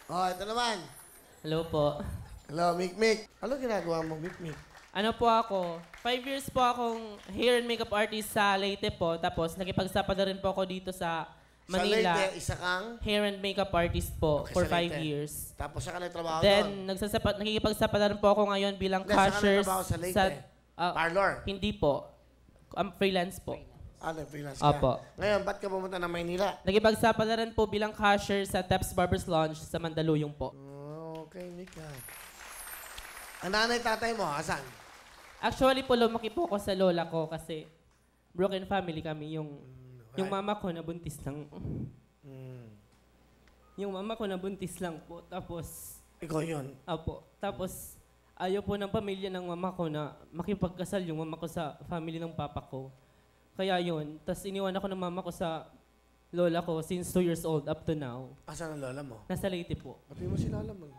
Oh, ito naman. Hello po. Hello, Mikmik. Ano ginagawa mo, Mikmik? Ano po ako? 5 years po akong hair and makeup artist sa Leyte po. Tapos nakipagsapa na rin po ako dito sa Manila. Sa Leyte, isa kang... Hair and makeup artist po Okay, for sa 5 Leyte. years. Tapos saan ka nagtrabaho doon? Then, nakikipagsapa na rin po ako ngayon bilang Hindi, saan ka cashiers nagtrabaho sa Leyte? Parlor? Hindi po. Freelance po. Freelance ka. Opo. Ngayon, ba't ka pumunta ng Maynila? Nakipagsapa na rin po bilang cashier sa Teps Barber's Lounge sa Mandaluyong po. Oh, okay, Mika. Ang nanay tatay mo, asan? Actually po, lumaki po ako sa lola ko kasi broken family kami. Yung mama ko nabuntis lang. Yung mama ko nabuntis lang po. Tapos, Ikaw yun. apo. Tapos, ayaw po ng pamilya ng mama ko na makipagkasal yung mama ko sa family ng papa ko. Kaya yun. Tapos iniwan ako ng mama ko sa lola ko since 2 years old up to now. Asan ang lola mo? Nasa Leyte po. Pati mo si lola mo.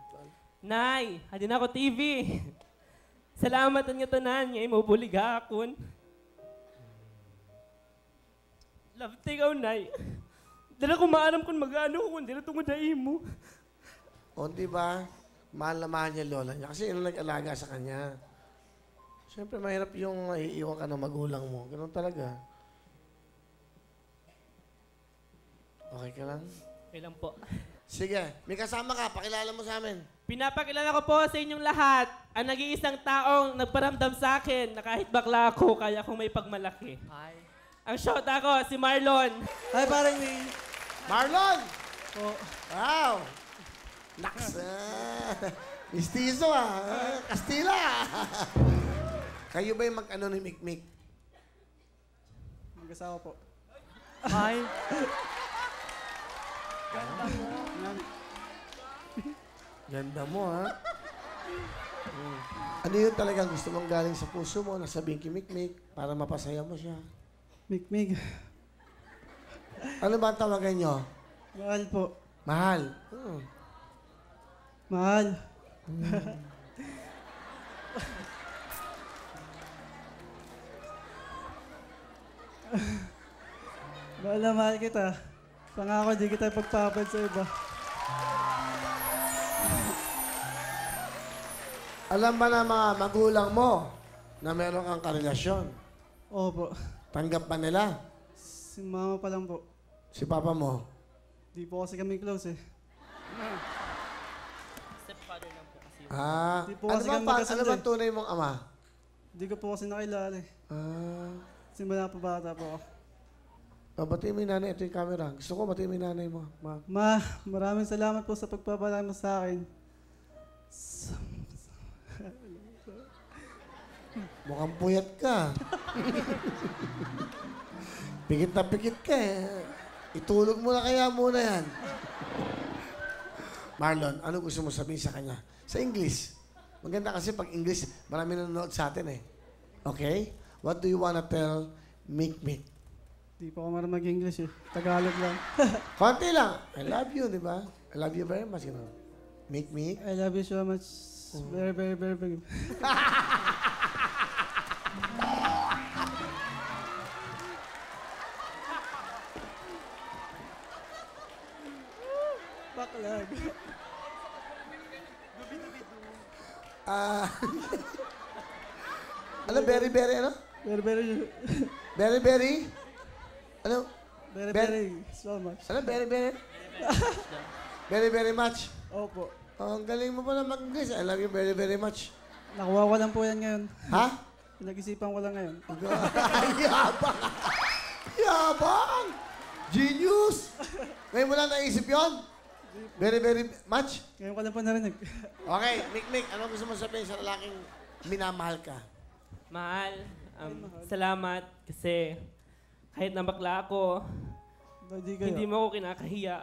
Nay, hadin ako TV. Salamat ang nga tanan niya, mo buliga akon. Love te ikaw, Nay. Dala ko maaram kung mag-ano kung dila tungod na imo. O, di ba? Mahal na mahal niya lola niya. Kasi yun ang nag-alaga sa kanya. Siyempre, mahirap yung iiwan ka ng magulang mo. Ganun talaga. Okay ka lang? Okay lang po. Sige, may kasama ka. Pakilala mo sa amin. Pinapakilala ko po sa inyong lahat ang nag-iisang taong nagparamdam sa akin na kahit bakla ako, kaya kong may pagmalaki. Ang shot ako, si Marlon. Ay, parang may... Marlon! Oh, Wow! Naks! Mistizo Kastila! Kayo ba yung mag-ano ni Mikmik? mag-asawa po. Ay, Ganda mo, ha? Ano yun talagang gusto mong galing sa puso mo na sabihin kay Mikmik para mapasaya mo siya? Mikmik. Ano ba ang tawagan nyo? Mahal po. Mahal. Mahal. Mahal na mahal kita. Pangako, di kita pagpapal sa iba. Alam ba na mga magulang mo na meron kang karelasyon? Opo. Tanggap ba nila? Si mama pa lang po. Si papa mo? Di po kasi kami close eh. Stepfather lang po kasi. Di po kasi kami magkasundo ano ba eh. tunay mong ama? Di ko po kasi nakilala eh. Ah, Simula pa bata po ako. batiin mo yung nanay. Ito yung camera. Gusto ko batiin mo yung nanay mo. Ma. Ma, maraming salamat po sa pagpapalala mo sa akin. Mukhang puyat ka. Pikit na pikit ka eh. Itulog mo na kaya muna yan. Marlon, ano gusto mo sabihin sa kanya? Sa English. Maganda kasi pag English, marami nanonood sa atin eh. Okay? What do you wanna tell Mikmik? Di po ako marunong mag-English eh. Tagalog lang. Konti lang. I love you, di ba? I love you very much, you know. Mikmik. I love you so much. Very, very, very, very. Baklag. Ah. Ano, very, very, ano? Very, very, Very, very? Ano? very, Very- very, so much. Ano, very, very? Very, very much. Opo. Oh, ang galing mo pala mag-English. I love you very, very much. Nakuha ko lang po yan ngayon. Ha? Pinag-isipan ko lang ngayon. Yabang! Yabang! Genius! Ngayon mo lang naisip yon? Very, very much? Ngayon ko lang po narinig. Okay, Mikmik, ano gusto mo sabihin sa lalaking minamahal ka? Mahal, salamat kasi kahit na bakla ako, Hindi kayo. hindi mo ako kinakahiya.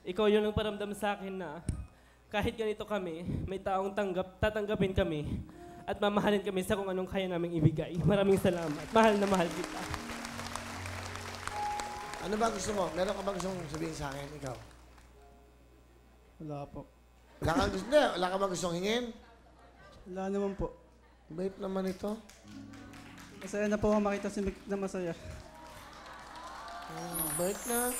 Ikaw yung nagparamdam sa akin na kahit ganito kami, may taong tatanggapin kami at mamahalin kami sa kung anong kaya naming ibigay. Maraming salamat. Mahal na mahal kita. Ano ba gusto mo? Meron ka ba gusto mong sabihin sa akin, ikaw? Wala po. Wala ka ba gustong hingin? Wala naman po. Bait naman ito. Masaya na po ako makita si Mick na masaya. Bait na.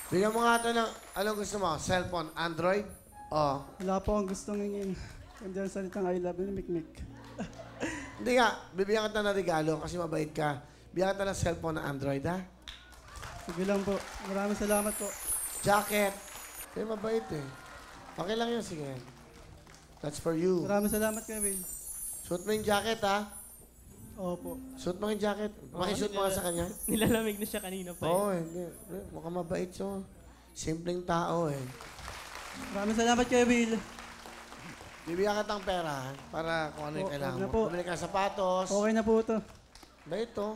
Bigyan mo nga ito ng, anong gusto mo? Cellphone, Android? Oh. Wala po akong gustong hingin. Kundi ang salitang I love you ni Mikmik. Hindi nga, bibigyan kita ng regalo kasi mabait ka. Bigyan kita ng cellphone na Android, ha? Sige lang po. Maraming salamat po. Jacket. Eh, mabait eh. Okay lang yun, sige. That's for you. Maraming salamat, Kuya Will. Suot mo yung jacket, ha? Opo. Suot mo yung jacket. Makisuot mo ka sa kanya. Nilalamig na siya kanina pa. Oo, hindi. Mukhang mabait siya. Simpleng tao, eh. Maraming salamat, Kuya Will. Bibigyan ka ng pera, ha? Para kung ano yung Oo, kailangan wag na mo. po. Bumili ka ng sapatos. Okay na po ito. Ba ito?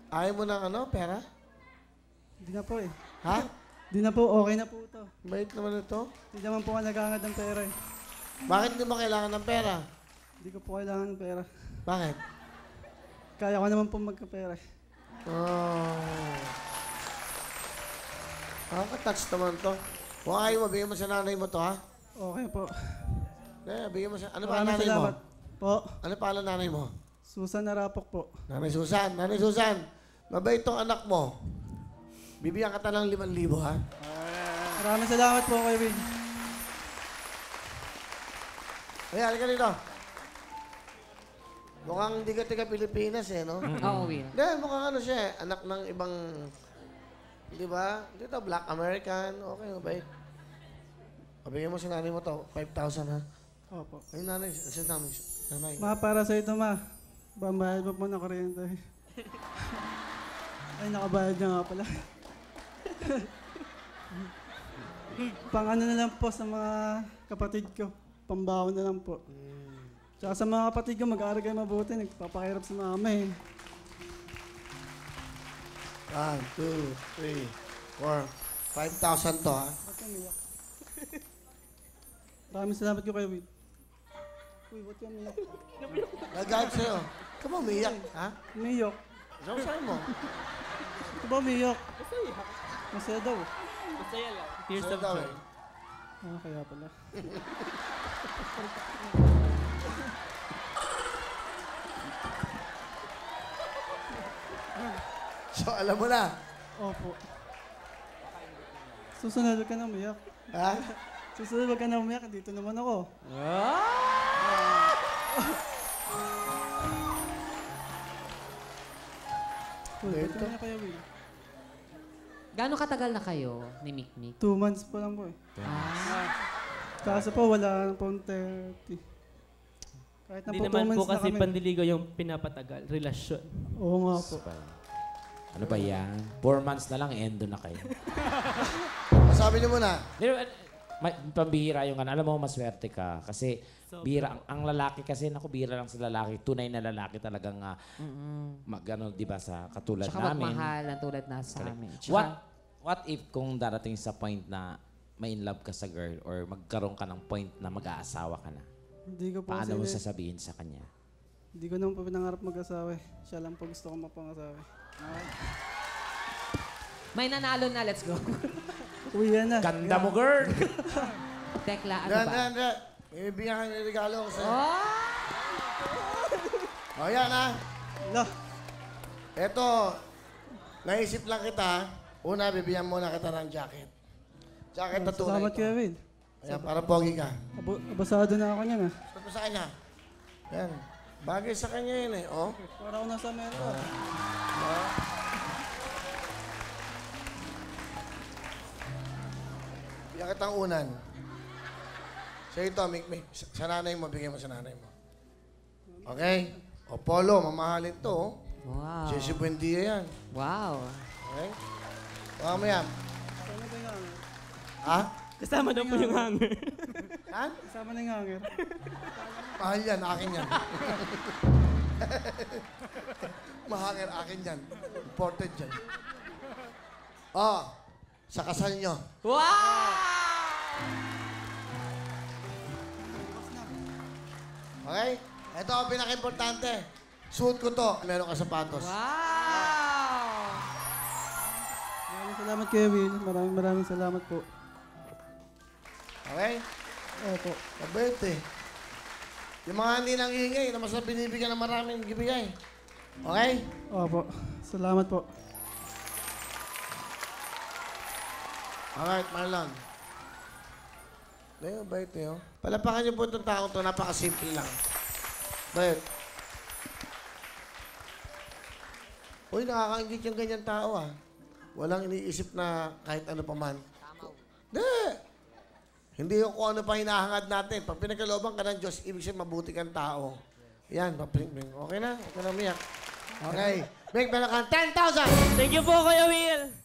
Ayaw mo ng ano, pera? Hindi na po eh. Ha? Hindi na po. Okay na po ito. Bait naman ito. Hindi naman po ako nagangad ng pera eh. Bakit hindi mo kailangan ng pera? Hindi ko po kailangan ng pera. Bakit? Kaya ko naman po magkapera eh. Oh. Nakaka-touch naman to. Kung ayaw mo, bigyan mo sa nanay mo to, ha? Okay po. Bigyan mo sa... Ano pa Maraming nanay salamat. mo? Po. Ano pa nanay mo? Susan Narapok po. Nanay Susan. Nanay Susan, mabait tong anak mo. Bibigyan ka ng 5,000, ha? Maraming salamat po, Kuya Will. Ay, halika dito. Mukhang hindi ka taga Pilipinas, eh, no? Oo, Will. Hindi, mukhang ano siya, eh, anak ng ibang... Di ba? Dito, Black American. Okay, mabait. Pabigyan mo si nanay mo to, 5,000, ha? Opo. Ay, nanay, si nanay. Nanay. Ma, para sa ito, ma. Bambayad mo po ng kuryente. Ay, nakabayad niya nga pala. Pang ano na lang po sa mga kapatid ko. Pambaon na lang po. Tsaka sa mga kapatid ko, mag-aaral kayo mabuti. Nagpapakirap sa mama eh. 1, 2, 3, 4, 5,000 to, ha? Ba't ka umiyak? Maraming salamat ko kayo, Will. Uy, ba't ka umiyak? Nag-guide sa'yo. Ka ba umiyak, ha? Umiyak. Saan sa'yo mo? Ito ba umiyak? Masaya daw. Masaya lang. Tears Sa'yo of daw, joy. eh. Ah, kaya pala. So, alam mo na. Opo. Susunod, huwag ka na umiyak. Ha? Susunod, huwag ka na umiyak. Dito naman ako. Uy, ba't ka na kaya, Will? Gano'ng katagal na kayo ni Mikmik? 2 months pa lang po eh. Kaso po, wala nang pong 30. Kahit na Hindi po 2 naman po months na kasi kami. pandiligaw yung pinapatagal, relasyon. Oo nga po. Ano ba yan? 4 months na lang, endo na kayo. Masabi niyo muna. Pero, pambihira yung ano. Alam mo, maswerte ka. Kasi, So, bihira, ang lalaki kasi, naku, bihira lang sa lalaki. Tunay na lalaki talagang, ano, di ba, sa katulad Tsaka namin. magmahal ang tulad na sa amin. Tsaka, What if kung darating sa point na may in love ka sa girl or magkaroon ka ng point na mag-aasawa ka na? Hindi ko po Paano mo kasi- sasabihin sa kanya? Hindi ko naman po pinangarap mag-asawa eh. Siya lang po gusto ko mapangasawa eh. may nanalo na, let's go. Uy, yan na. Ganda mo, girl! Tekla, ano Dan, ba? dan, dan. Ibigyan ka ng regalo ko sa'yo. Oh! O, yan, ha? Ala, Eto, naisip lang kita, ha? Una, bibigyan muna kita ng jacket. Jacket na tunay salamat ito. kaya, Will. Ayan, para pogi ka. Abasado na ako niyan ah. Suot mo sa kanya. Yan. Bagay sa kanya yun, eh. Oh. Para ako nasa Amerika. Bigyan kitang unan. So ito, Mikmik. Sa nanay mo, bigyan mo sa nanay mo. Okay? O, Polo, mamahalin to. Oh. Wow. Jesse Buendia yan. Wow. Okay? Baka mo yan. Kasama na yung hanger. Ha? Kasama na po yung hanger. Ha? Kasama na yung hanger. Mahal yan, akin yan. Mahanger, akin yan. Imported yan. Oh, sa kasal nyo. Okay? Ito ang pinaka-importante. Suot ko to. Meron ka sapatos. Wow! Maraming salamat kaya, Will. Maraming salamat po. Okay? Opo. Mabait eh. Yung mga hindi nang ingay, na mas na binibigyan ng maraming gibigay. Okay? Opo. Salamat po. Alright, Marlon. Ayun, bait niyo. Palapakan niyo po itong taong to. Napakasimple lang. Bait. Uy, nakakaingit yung ganyan tao ah. Walang iniisip na kahit ano pa man. Hindi yung kung ano pa hinahangad natin. Pag pinagkalooban ka ng Diyos, ibig sabihin mabuti kang tao. Yan, papring-pring. Okay na? Okay na umiyak. Okay. Make, meron kang 10,000! Thank you po, Kuya Will.